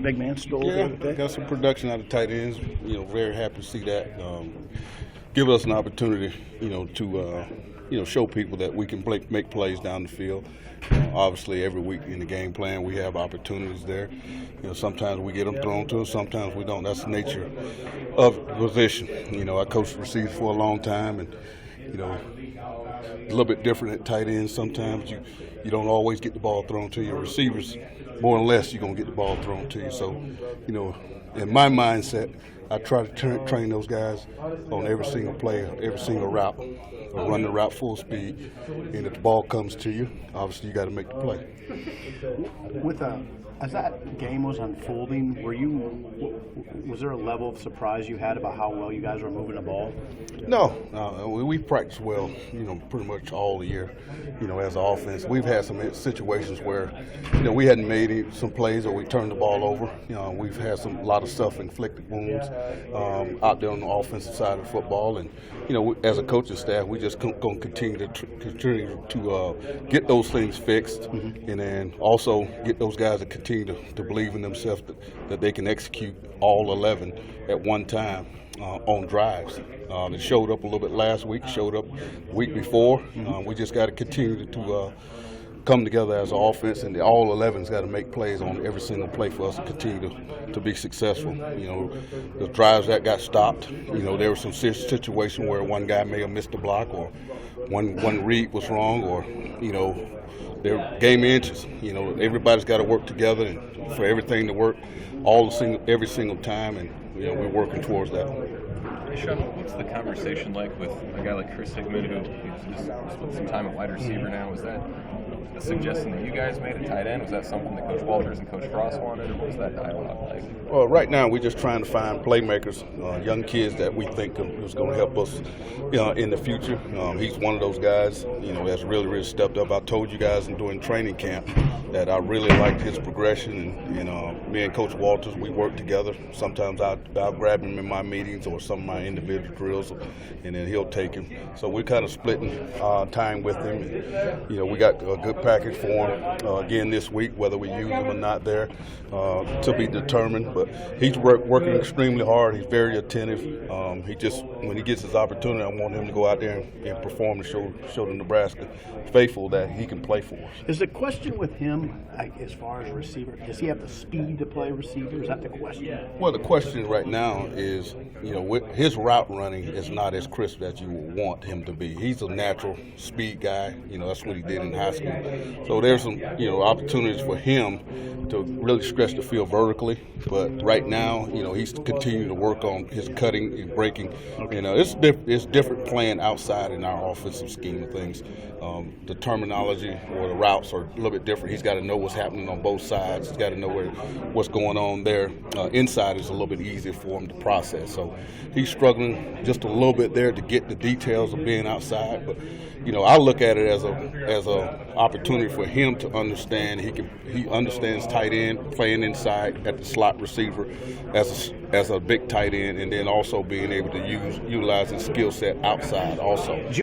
big man stole. Yeah, got some production out of tight ends. Very happy to see that. Give us an opportunity, to show people that we can make plays down the field. Obviously, every week in the game plan, we have opportunities there. Sometimes we get them thrown to us, sometimes we don't. That's the nature of the position. I coached receivers for a long time, and a little bit different at tight ends. Sometimes you don't always get the ball thrown to your receivers. More or less, you're going to get the ball thrown to you. So, in my mindset, I try to train those guys on every single play, every single route, or run the route full speed. And if the ball comes to you, obviously you got to make the play. As that game was unfolding, was there a level of surprise you had about how well you guys were moving the ball? No, we practiced well, pretty much all the year, as an offense. We've had some situations where, we hadn't made some plays or we turned the ball over. We've had a lot of self-inflicted wounds out there on the offensive side of football. And, as a coaching staff, we just going to continue to get those things fixed, and then also get those guys to continue to believe in themselves that they can execute all 11 at one time on drives. It showed up a little bit last week, showed up the week before. We just got to continue to come together as an offense, and all 11's got to make plays on every single play for us to continue to be successful. The drives that got stopped, there was some situation where one guy may have missed a block, or one read was wrong, or their game inches. Everybody's got to work together and for everything to work every single time, and we're working towards that. Sean, what's the conversation like with a guy like Chris Hickman, who just spent some time at wide receiver now? Was that a suggestion that you guys made at tight end? Was that something that Coach Walters and Coach Cross wanted, or what was that dialogue like? Well, right now we're just trying to find playmakers, young kids that we think is going to help us, in the future. He's one of those guys, that's really, really stepped up. I told you guys during training camp that I really liked his progression, and me and Coach Walters, we work together. Sometimes I'll grab him in my meetings or some of my individual drills, and then he'll take him. So we're kind of splitting time with him. And, we got a good package for him again this week, whether we use him or not there, to be determined. But he's working extremely hard. He's very attentive. When he gets his opportunity, I want him to go out there and perform and show the Nebraska faithful that he can play for us. Is the question with him, as far as receiver, does he have the speed to play receiver? Is that the question? Well, the question right now is, his route running is not as crisp as you would want him to be. He's a natural speed guy. That's what he did in high school. So there's some, opportunities for him to really stretch the field vertically. But right now, he's continuing to work on his cutting and breaking. It's different playing outside in our offensive scheme of things. The terminology or the routes are a little bit different. He's got to know what's happening on both sides. He's got to know what's going on there. Inside is a little bit easier for him to process. So he's struggling just a little bit there to get the details of being outside. But I look at it as a opportunity for him to understand. He understands tight end, playing inside at the slot receiver as a big tight end, and then also being able to utilize his skill set outside also. Did